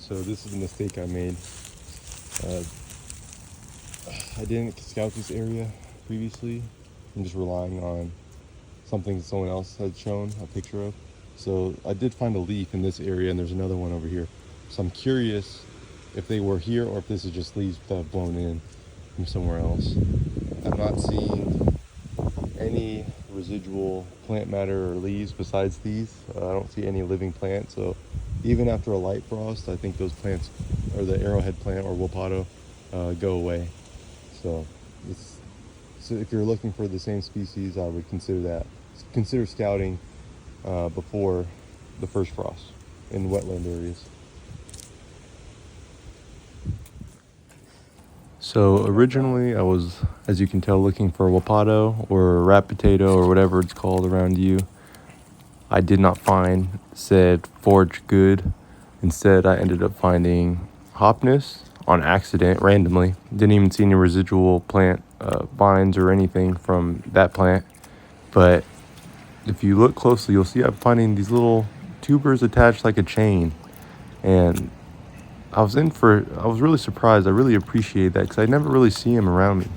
So this is a mistake I made. I didn't scout this area previously. I'm just relying on something someone else had shown a picture of. So I did find a leaf in this area, and there's another one over here. So I'm curious if they were here or if this is just leaves that have blown in from somewhere else. I'm not seeing any residual plant matter or leaves besides these. I don't see any living plants. So even after a light frost, I think those plants, or the arrowhead plant or wapato, go away. So if you're looking for the same species, I would consider scouting before the first frost in wetland areas. So originally I was, as you can tell, looking for a wapato or a rat potato or whatever it's called around you. I did not find said forage good. Instead, I ended up finding Hopniss on accident, randomly. Didn't even see any residual plant vines or anything from that plant. But if you look closely, you'll see I'm finding these little tubers attached like a chain. And I was really surprised. I really appreciate that because I never really see them around me.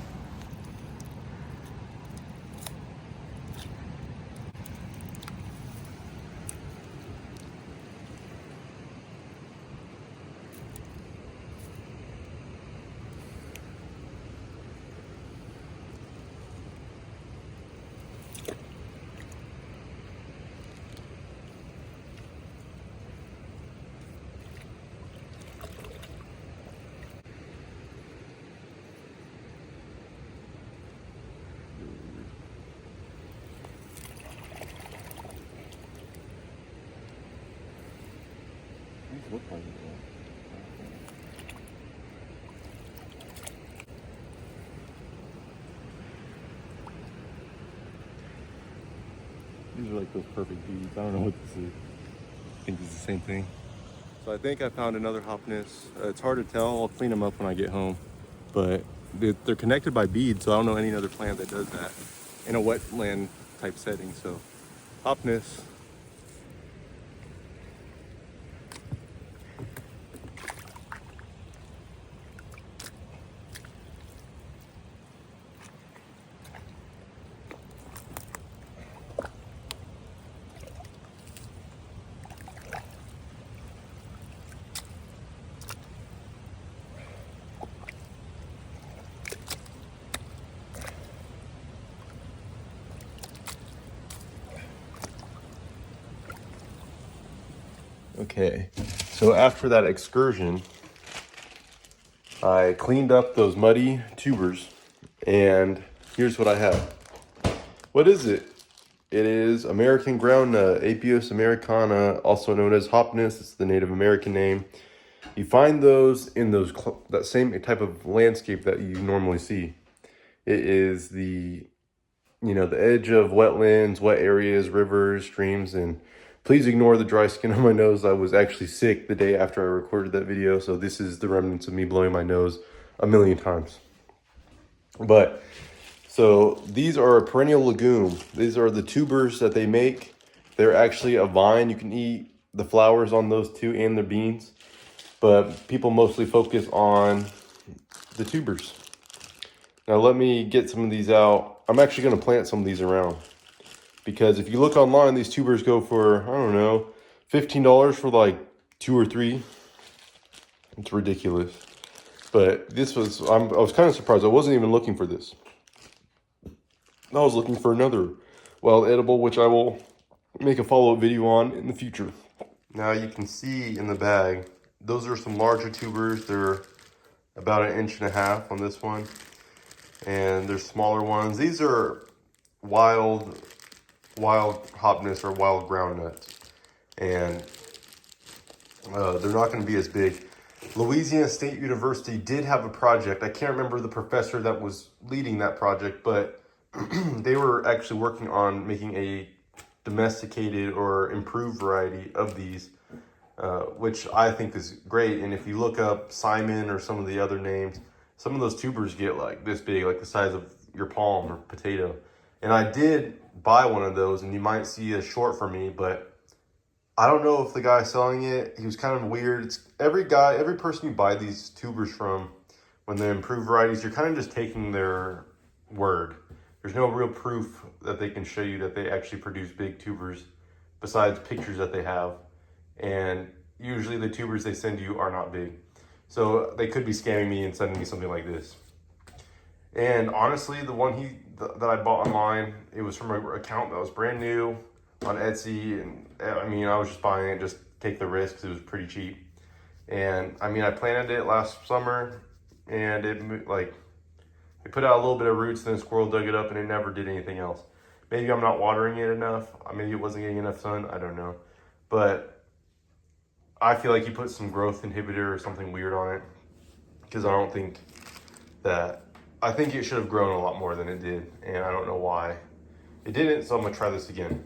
These are like those perfect beads. I don't know what this is. I think it's the same thing. So I think I found another Hopniss. It's hard to tell. I'll clean them up when I get home. But they're connected by beads, so I don't know any other plant that does that in a wetland type setting. So Hopniss. Okay, so after that excursion, I cleaned up those muddy tubers, and here's what I have. What is it? It is American groundnut, Apios americana, also known as Hopniss. It's the Native American name. You find those in that same type of landscape that you normally see. It is the edge of wetlands, wet areas, rivers, streams, and please ignore the dry skin on my nose. I was actually sick the day after I recorded that video, so this is the remnants of me blowing my nose a million times. But, so these are a perennial legume. These are the tubers that they make. They're actually a vine. You can eat the flowers on those too and the beans, but people mostly focus on the tubers. Now let me get some of these out. I'm actually going to plant some of these around, because if you look online, these tubers go for, I don't know, $15 for like 2 or 3. It's ridiculous. But I was kind of surprised. I wasn't even looking for this. I was looking for another wild edible, which I will make a follow-up video on in the future. Now you can see in the bag, those are some larger tubers. They're about 1.5 inches on this one. And there's smaller ones. These are wild Hopniss or wild groundnuts. And they're not going to be as big. Louisiana State University did have a project. I can't remember the professor that was leading that project, but they were actually working on making a domesticated or improved variety of these, which I think is great. And if you look up Simon or some of the other names, some of those tubers get like this big, like the size of your palm or potato. And I did buy one of those, and you might see a short for me, but I don't know if the guy selling it, he was kind of weird. It's every person you buy these tubers from, when they're improved varieties, you're kind of just taking their word. There's no real proof that they can show you that they actually produce big tubers besides pictures that they have. And usually the tubers they send you are not big. So they could be scamming me and sending me something like this. And honestly, the one that I bought online, it was from an account that was brand new on Etsy. And I mean, I was just buying it, just take the risk 'cause it was pretty cheap. And I mean, I planted it last summer and it put out a little bit of roots, then a squirrel dug it up and it never did anything else. Maybe I'm not watering it enough. Maybe it wasn't getting enough sun. I don't know. But I feel like he put some growth inhibitor or something weird on it, because I think it should have grown a lot more than it did. And I don't know why it didn't. So I'm going to try this again.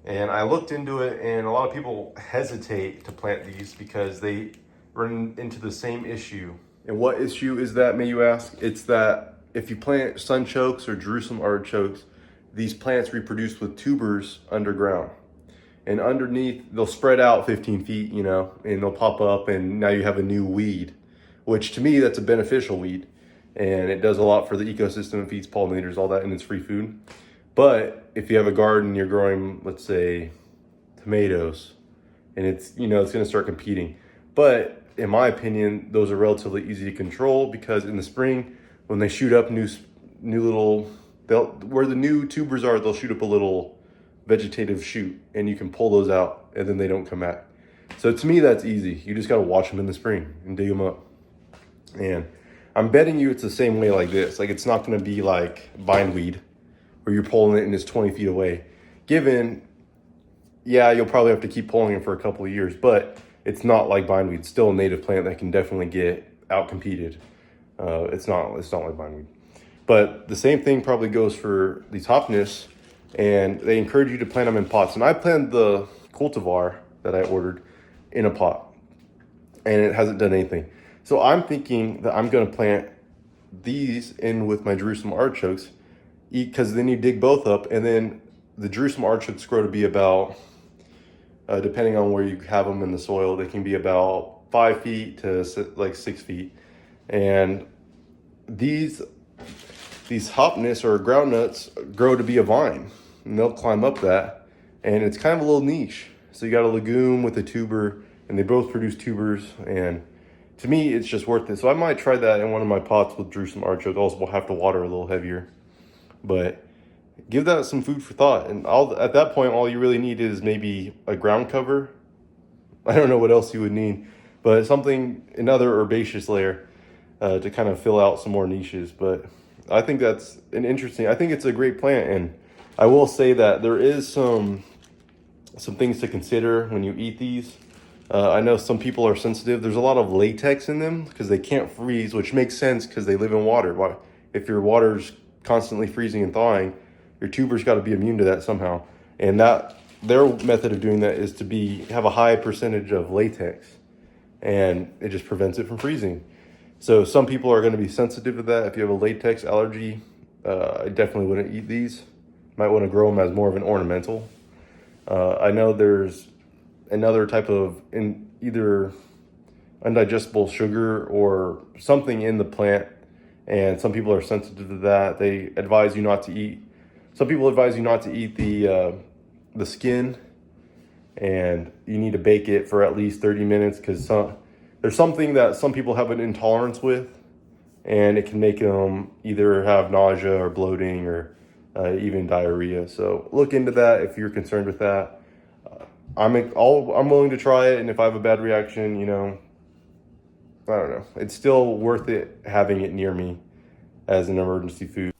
And I looked into it, and a lot of people hesitate to plant these because they run into the same issue. And what issue is that, may you ask? It's that if you plant sunchokes or Jerusalem artichokes, these plants reproduce with tubers underground. And underneath, they'll spread out 15 feet, you know, and they'll pop up, and now you have a new weed, which to me, that's a beneficial weed. And it does a lot for the ecosystem. It feeds pollinators, all that, and it's free food. But if you have a garden, you're growing, let's say, tomatoes, and it's going to start competing. But in my opinion, those are relatively easy to control, because in the spring, when they shoot up new little, where the new tubers are, they'll shoot up a little vegetative shoot, and you can pull those out, and then they don't come back. So to me, that's easy. You just got to watch them in the spring and dig them up. And I'm betting you it's the same way like this. Like, it's not going to be like bindweed where you're pulling it and it's 20 feet away. Given, yeah, you'll probably have to keep pulling it for a couple of years, but it's not like bindweed. It's still a native plant that can definitely get out competed. It's not like bindweed. But the same thing probably goes for these Hopniss, and they encourage you to plant them in pots. And I planted the cultivar that I ordered in a pot, and it hasn't done anything. So I'm thinking that I'm going to plant these in with my Jerusalem artichokes, because then you dig both up, and then the Jerusalem artichokes grow to be about, depending on where you have them in the soil, they can be about 5 feet to like 6 feet. And these Hopniss or groundnuts grow to be a vine, and they'll climb up that, and it's kind of a little niche. So you got a legume with a tuber, and they both produce tubers, and to me, it's just worth it. So I might try that in one of my pots with Jerusalem artichoke. Also, we'll have to water a little heavier, but give that some food for thought. And at that point, all you really need is maybe a ground cover. I don't know what else you would need, but another herbaceous layer to kind of fill out some more niches. But I think I think it's a great plant. And I will say that there is some things to consider when you eat these. I know some people are sensitive. There's a lot of latex in them because they can't freeze, which makes sense because they live in water. If your water's constantly freezing and thawing, your tuber's got to be immune to that somehow. And their method of doing that is to have a high percentage of latex, and it just prevents it from freezing. So some people are going to be sensitive to that. If you have a latex allergy, I definitely wouldn't eat these. Might want to grow them as more of an ornamental. I know there's another type of either undigestible sugar or something in the plant, and some people are sensitive to that. They advise you not to eat. Some people advise you not to eat the skin, and you need to bake it for at least 30 minutes because there's something that some people have an intolerance with, and it can make them either have nausea or bloating or even diarrhea. So look into that if you're concerned with that. I'm willing to try it, and if I have a bad reaction, I don't know. It's still worth it having it near me as an emergency food.